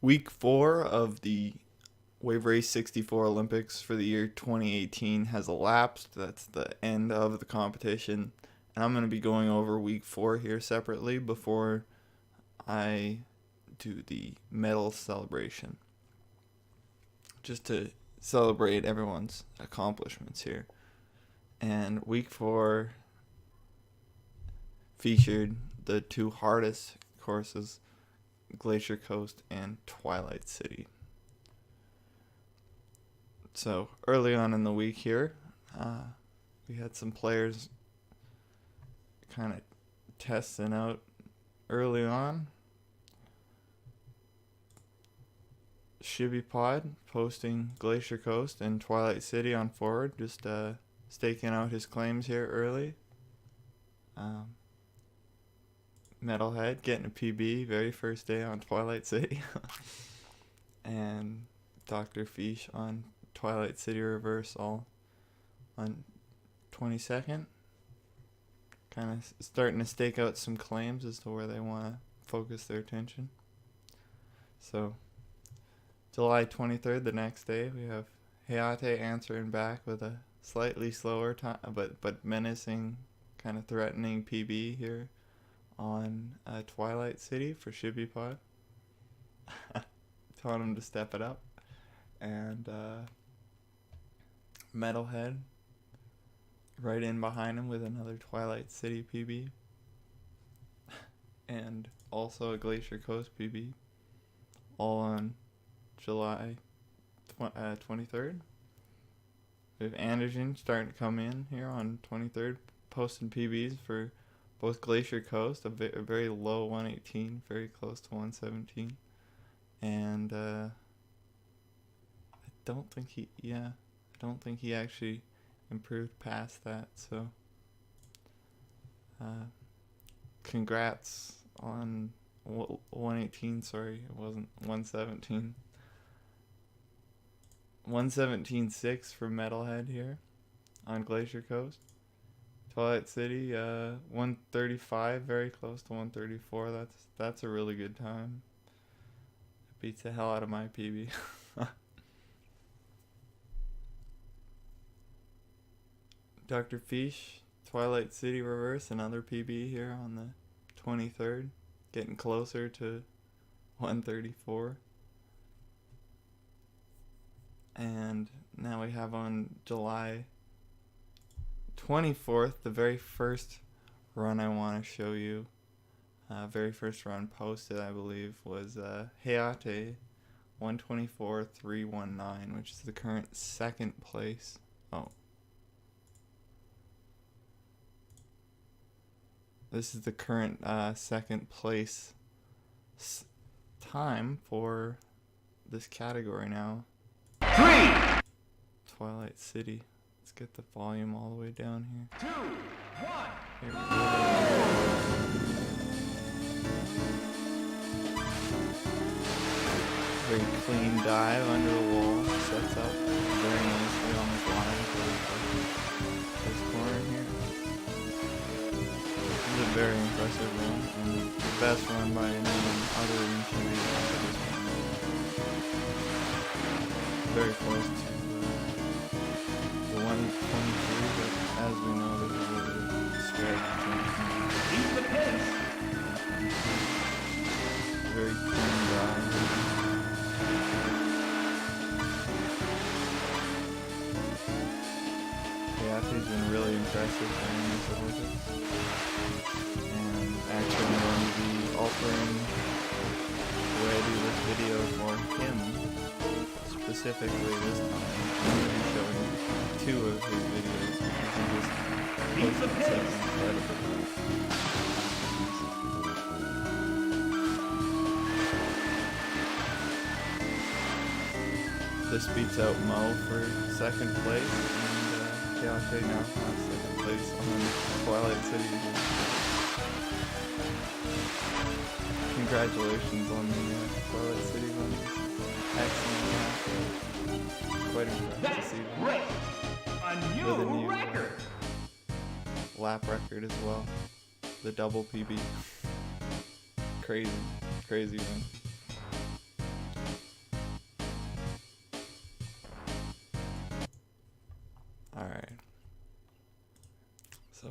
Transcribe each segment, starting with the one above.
Week 4 of the WR64 Olympics for the year 2018 has elapsed. That's the end of the competition. And I'm going to be going over week 4 here separately before I do the medal celebration. Just to celebrate everyone's accomplishments here. And week 4 featured the two hardest courses, Glacier Coast and Twilight City. So early on in the week here, we had some players kind of testing out early on. Shibby Pod posting Glacier Coast and Twilight City on forward, just staking out his claims here early. Metalhead getting a PB very first day on Twilight City. And Dr. Fish on Twilight City reverse all on 22nd. Kind of starting to stake out some claims as to where they want to focus their attention. So July 23rd, the next day, we have Hayate answering back with a slightly slower time, but menacing, kind of threatening PB here on Twilight City for Shibby Pod. Telling him to step it up. And Metalhead right in behind him with another Twilight City PB. And also a Glacier Coast PB. All on July 23rd. We have Anderson starting to come in here on 23rd, posting PBs for both Glacier Coast, a very low 118, very close to 117. And I don't think he actually improved past that. So congrats on 118. Sorry, it wasn't 117. 117.6 for Metalhead here on Glacier Coast. Twilight City, 135, very close to 134. That's a really good time. It beats the hell out of my PB. Dr. Fish, Twilight City reverse, another PB here on the 23rd, getting closer to 134. And now we have on July 24th, the very first run I want to show you. Very first run posted, I believe, was Hayate 124.319, which is the current second place. Oh. This is the current second place time for this category now. 3, Twilight City. Let's get the volume all the way down here. 2, 1. Here we go. Very clean dive under the wall. Sets up very nicely on this line for this corner here. This is a very impressive run, and the best run by anyone other than Shibby. Very close to the 123, but as we know, there's a little bit of spread between them. Keep the pace. Very clean dive. Hayate's been really impressive during this Olympics. And actually I'm going to be altering the way I do this video for him. Specifically this time, I'm going to be showing 2 of his videos because he just posted such incredible. This beats out Mo for second place, and Hayate now has second place on Twilight City. Congratulations on the Twilight City run. Excellent. Quite impressed to see that. Great. A new With a new record. lap record as well. The double PB. Crazy one.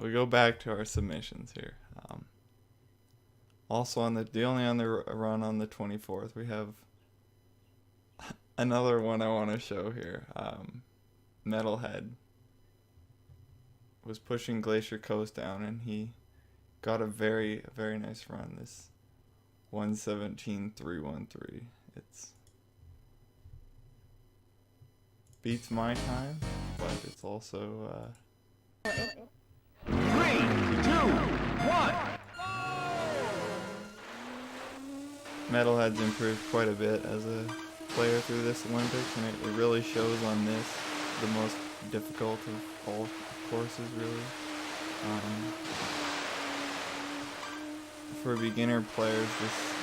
we go back to our submissions here. Also on the only on the run on the 24th, we have another one I want to show here. Metalhead was pushing Glacier Coast down, and he got a very nice run. This 1:17.313. It's beats my time, but it's also 3, 2, 1. Metalhead's improved quite a bit as a player through this Olympics, and it really shows on this, the most difficult of all courses, really. For beginner players, this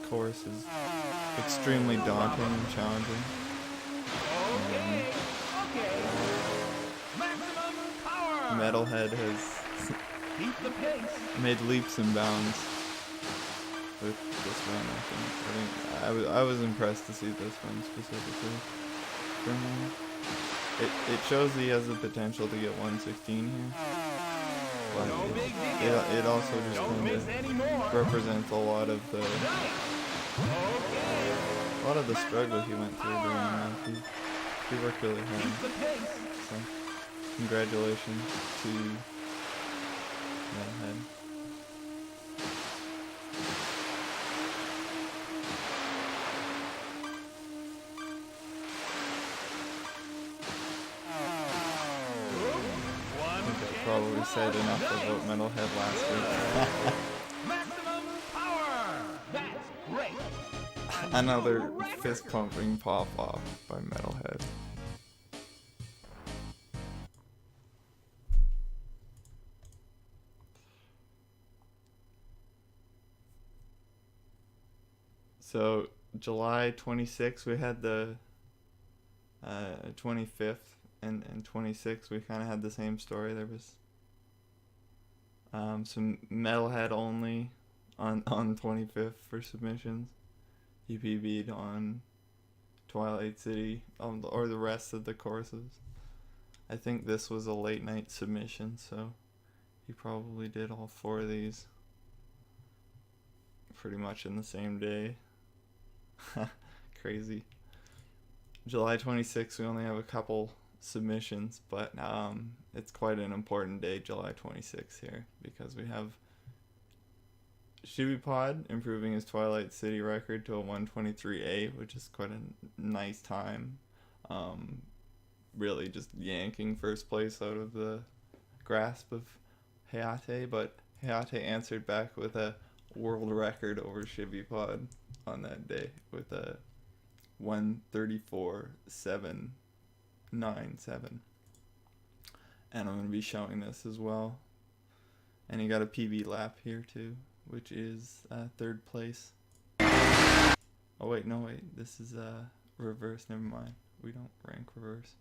course is extremely daunting and challenging. Maximum power. Metalhead has Keep the pace. made leaps and bounds with this one. I think I was impressed to see this one specifically from him. It shows he has the potential to get 116 here, but it also just kind of represents a lot of the struggle he went through during the month. He worked really hard. So congratulations to Metalhead. Probably said enough about Metalhead last week. Maximum power. That's great. Another fist pumping pop off by Metalhead. So July 26th, we had the 25th and 26th. We kind of had the same story. There was some Metalhead only on 25th for submissions. He PB'd on Twilight City or the rest of the courses. I think this was a late night submission, so he probably did all 4 of these pretty much in the same day. Crazy. July 26th, we only have a couple submissions, but it's quite an important day, July 26th here, because we have Shibipod improving his Twilight City record to a 1:23.8, which is quite a nice time. Really just yanking first place out of the grasp of Hayate, but Hayate answered back with a world record over Shibipod on that day with a 1:34.797. And I'm going to be showing this as well. And he got a PB lap here too, which is 3rd place. Oh wait, no wait, this is reverse, never mind. We don't rank reverse.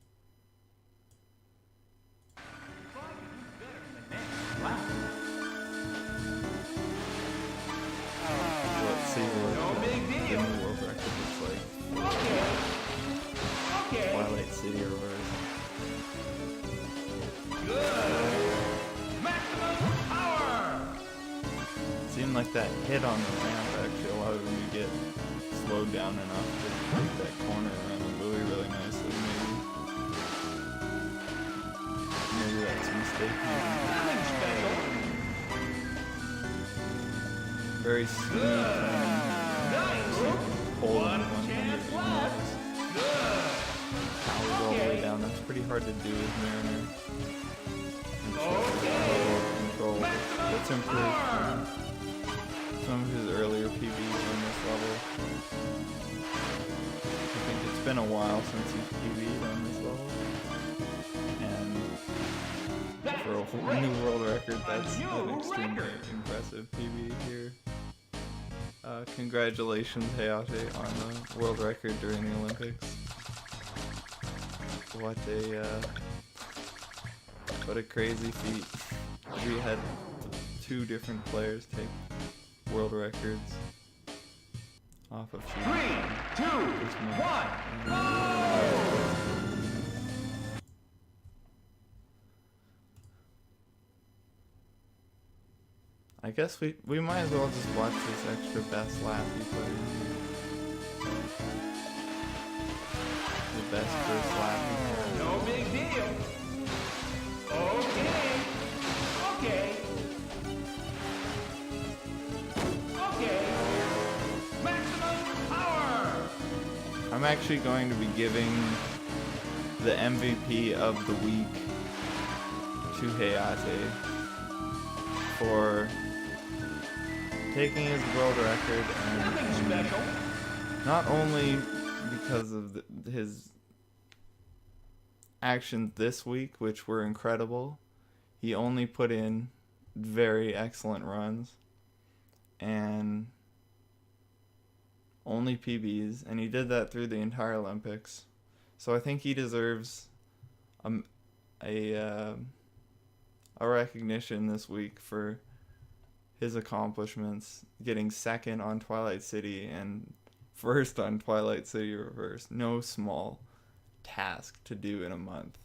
Let's see what the new world record looks like. Twilight City reverse. Maximum power. Seemed like that hit on the ramp actually allowed him to get slowed down enough to take that corner around the buoy really nicely. Maybe that's a mistake. Very smooth hold on 100 miles. Powers all the way down. That's pretty hard to do with Mariner. Control. Let's improve some of his earlier PBs on this level. I think it's been a while since he's PB'd on this level. And for a new world record, that's an extremely impressive PB here. Congratulations, Hayate, on the world record during the Olympics. What a crazy feat. We had 2 different players take world records off of shooting. 3, 2, 1. I guess we might as well just watch this extra best lap he put in. The best first lap he had. No big deal. Okay. Okay. Okay. Maximum power. I'm actually going to be giving the MVP of the week to Hayate for taking his world record Nothing and special. not only because of his actions this week, which were incredible. He only put in very excellent runs and only PBs, and he did that through the entire Olympics. So I think he deserves a recognition this week for his accomplishments, getting second on Twilight City and first on Twilight City Reverse. No small task to do in a month.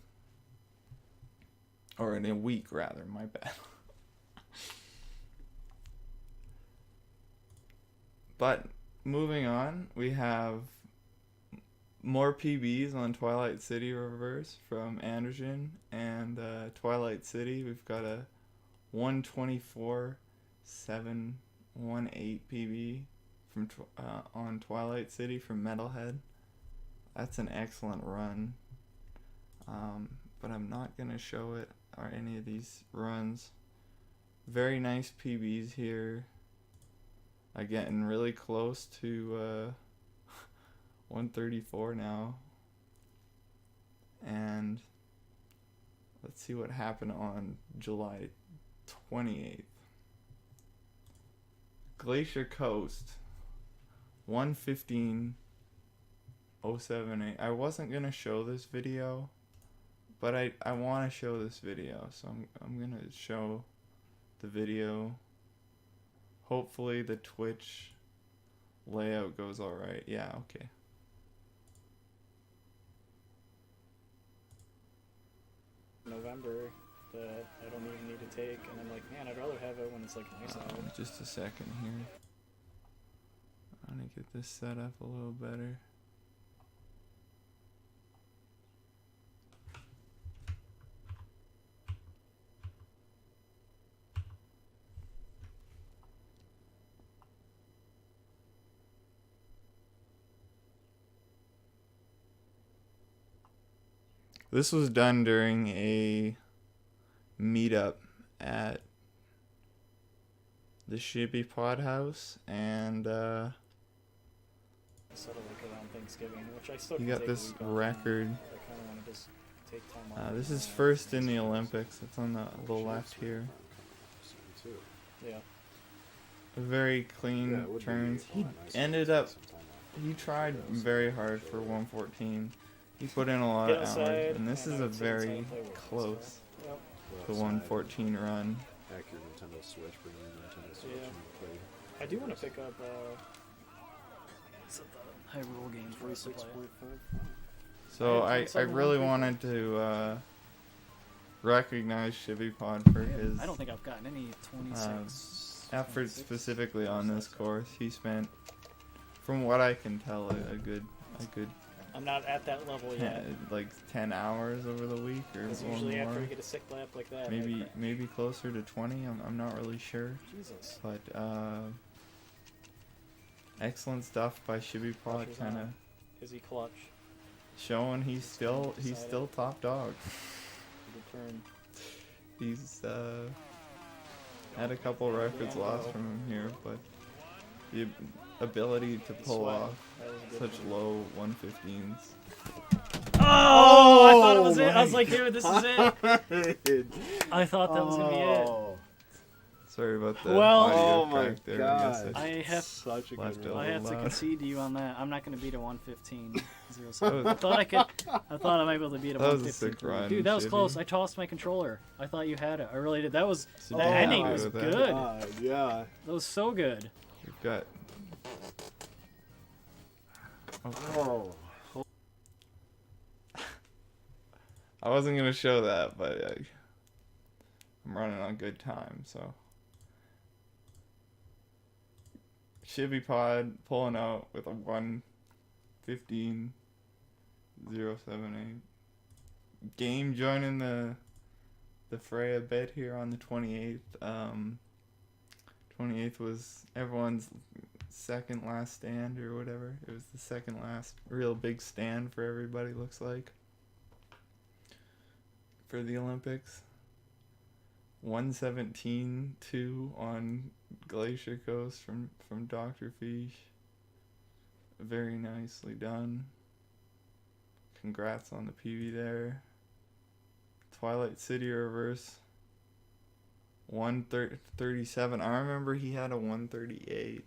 Or in a week, rather, my bad. But moving on, we have more PBs on Twilight City Reverse from Anderson and Twilight City. We've got a 124.718 PB from on Twilight City from Metalhead. That's an excellent run. But I'm not going to show it or any of these runs. Very nice PBs here. Getting really close to 134 now. And let's see what happened on July 28th. Glacier Coast 115.078. I wasn't gonna show this video, but I want to show this video, so I'm gonna show the video. Hopefully the Twitch layout goes alright. Yeah, okay. November that I don't even need to take, and I'm like, man, I'd rather have it when it's like nice out. Just a second here. I'm gonna get this set up a little better. This was done during a meetup at the Shippy Pod House, and Settle like around Thanksgiving, which I still he can got take a this week off. record. I kind of want to just take time off. This is first in the Olympics. It's on the left here. Yeah. Very clean turns. He ended up. He tried very hard for 114. He put in a lot of hours, and this is a very close Yep. to 114 run. Accurate Nintendo Switch, bring in Nintendo Switch Yeah. and play I do want to pick up the Hyrule game for us to play. 46.5. So I I had some really 150. wanted to recognize Shibby Pod for his I don't think I've gotten any 26 efforts 26. specifically on this course. He spent, from what I can tell, a good I'm not at that level yet. 10 hours over the week or Because one usually after more. we get a sick lap like that, Maybe closer to 20. I'm not really sure, Jesus. but excellent stuff by Shibby Pod, Pressure's kind of on. Is he clutch? showing he's still top dog. Good turn. He's had a couple records lost from him here, but the ability to pull Sweat. off That was a good such turn. low 115s. Oh! I thought it was it. I was my like, dude, this is it. I thought that was gonna be it. Sorry about the Well- audio Oh my crack there. God. I I guess have Such a left good it run. I have to loud. concede to you on that. I'm not gonna beat a 115. Oh. I thought I might be able to beat a That was a 115. sick run, Dude, that was Shibby. close. I tossed my controller. I thought you had it. I really did. That was So the be ending happy was with that. good. Yeah. That was so good. We've got. Oh. I wasn't gonna show that, but I'm running on good time, so Chibi Pod pulling out with a 1:15.078. Game joining the fray a bit here on the 28th. 28th was everyone's second last stand or whatever. It was the second last real big stand for everybody, looks like, for the Olympics. 1:17.2 on Glacier Coast from Dr. Fish. Very nicely done. Congrats on the PB there. Twilight City reverse 1:37. I remember he had a 1:38,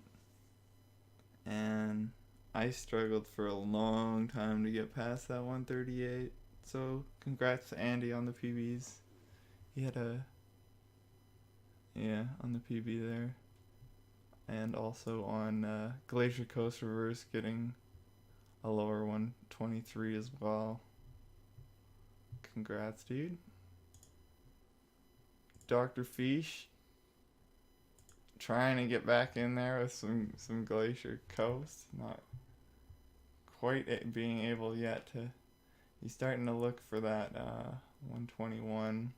and I struggled for a long time to get past that 1:38. So congrats to Andy on the PBs. He had on the PB there, and also on Glacier Coast reverse getting a lower 1:23 as well. Congrats, dude. Dr. Fish trying to get back in there with some Glacier Coast. Not quite being able yet to. He's starting to look for that 121.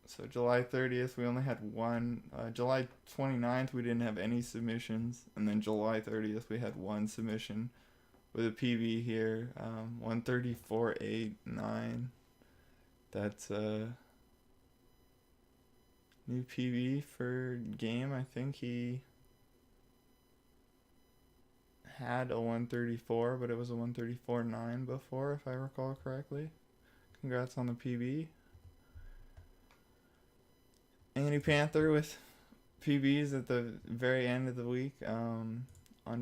So July 30th, we only had one. July 29th, we didn't have any submissions. And then July 30th, we had one submission with a PB here. 1:34.89. That's a new PB for Game. I think he had a 1:34, but it was a 1:34.9 before, if I recall correctly. Congrats on the PB. Andy Panther with PBs at the very end of the week on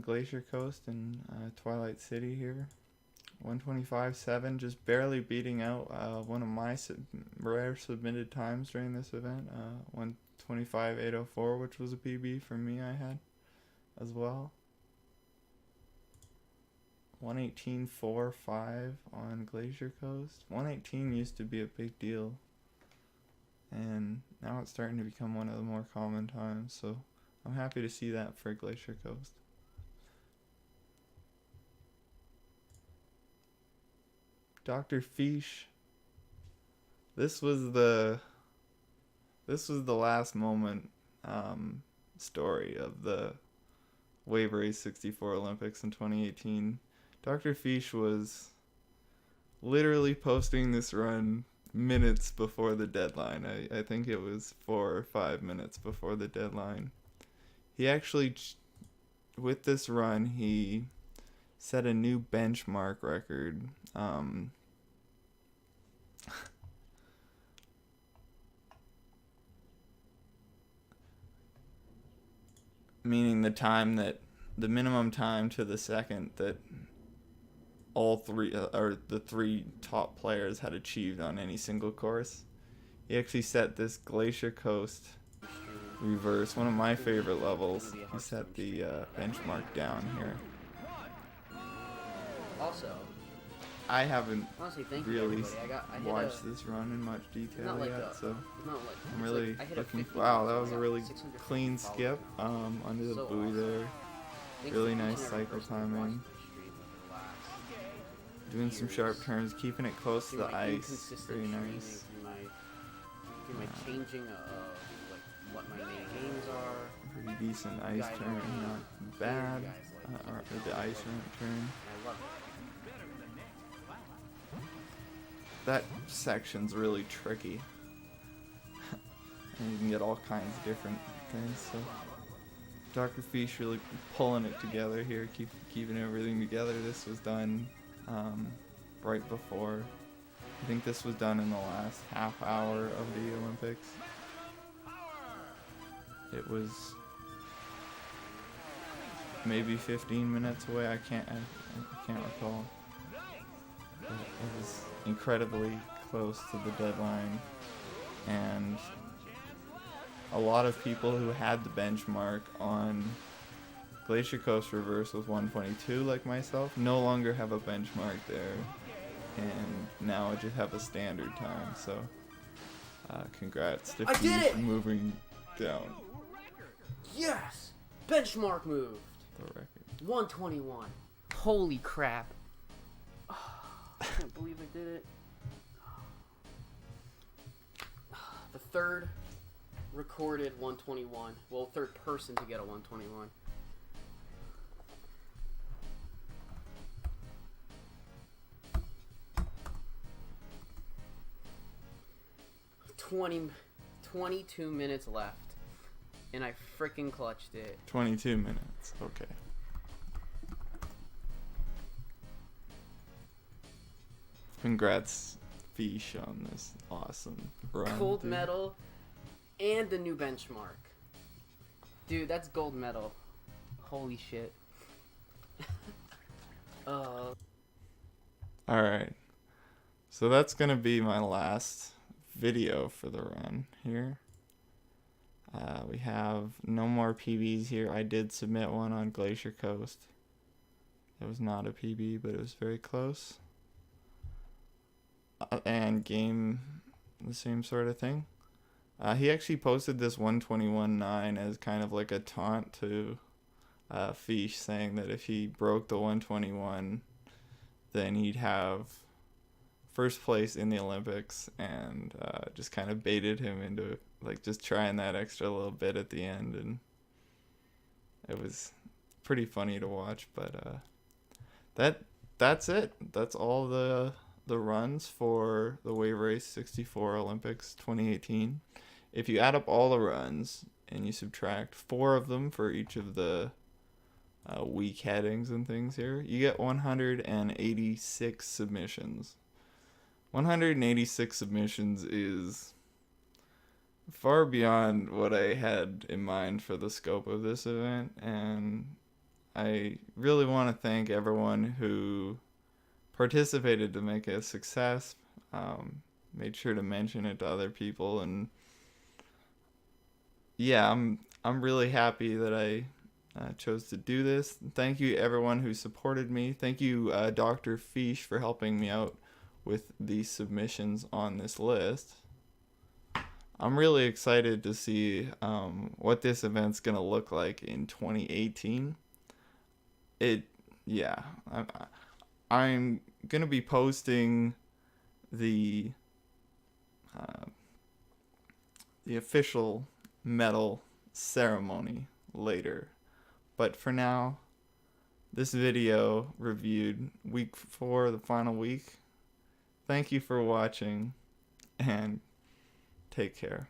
Glacier Coast and Twilight City here. 1:25.7, just barely beating out one of my rare submitted times during this event. 1:25.804, which was a PB for me I had as well. 1:18.45 on Glacier Coast. 1:18 used to be a big deal, and now it's starting to become one of the more common times, so I'm happy to see that for Glacier Coast. Dr. Fish. This was the last moment story of the WR64 Olympics in 2018. Dr. Fish was literally posting this run minutes before the deadline. I think it was 4 or 5 minutes before the deadline. He actually, with this run, he set a new benchmark record. Meaning the minimum time to the second that all three, or the three top players had achieved on any single course. He actually set this Glacier Coast reverse, one of my favorite levels. He set the benchmark down here. Also, I haven't honestly, thank really you, I watched this run in much detail like yet, so I'm it's really like, looking. Wow, that was a really clean skip under the buoy there. Really nice cycle timing. Doing some sharp turns, keeping it close to the ice. Very nice. Through my changing of like what my main games are. Pretty decent ice turn, not bad. Or the ice turn. I love it. That section's really tricky. And you can get all kinds of different things, so Dr. Fish really pulling it together here, keeping everything together. This was done right before. I think this was done in the last half hour of the Olympics. It was maybe 15 minutes away. I can't recall. But it was incredibly close to the deadline, and a lot of people who had the benchmark on Glacier Coast reverse with 1:22 like myself no longer have a benchmark there, and now I just have a standard time. So congrats to Fish moving down Yes! Benchmark moved. the record. 121. Holy crap. I can't believe I did it. The third recorded 121. Well, third person to get a 121. $20, 22 minutes left. And I freaking clutched it. 22 minutes. Okay. Congrats, Fish, on this awesome run. Gold dude. medal and the new benchmark. Dude, that's gold medal. Holy shit. Alright. So that's going to be my last video for the run here. We have no more PBs here. I did submit one on Glacier Coast. It was not a PB, but it was very close. And game, the same sort of thing. He actually posted this 121.9 as kind of like a taunt to Fish, saying that if he broke the 121, then he'd have first place in the Olympics, and just kind of baited him into like just trying that extra little bit at the end, and it was pretty funny to watch. But that's it. That's all the runs for the WR64 Olympics 2018. If you add up all the runs and you subtract 4 of them for each of the week headings and things here, you get 186 submissions. 186 submissions is far beyond what I had in mind for the scope of this event, and I really want to thank everyone who participated to make it a success. Made sure to mention it to other people, and yeah, I'm really happy that I chose to do this. Thank you everyone who supported me. Thank you Dr. Fish for helping me out with the submissions on this list. I'm really excited to see what this event's gonna look like in 2018. I'm gonna be posting the official medal ceremony later, but for now, this video reviewed week 4, the final week. Thank you for watching, and take care.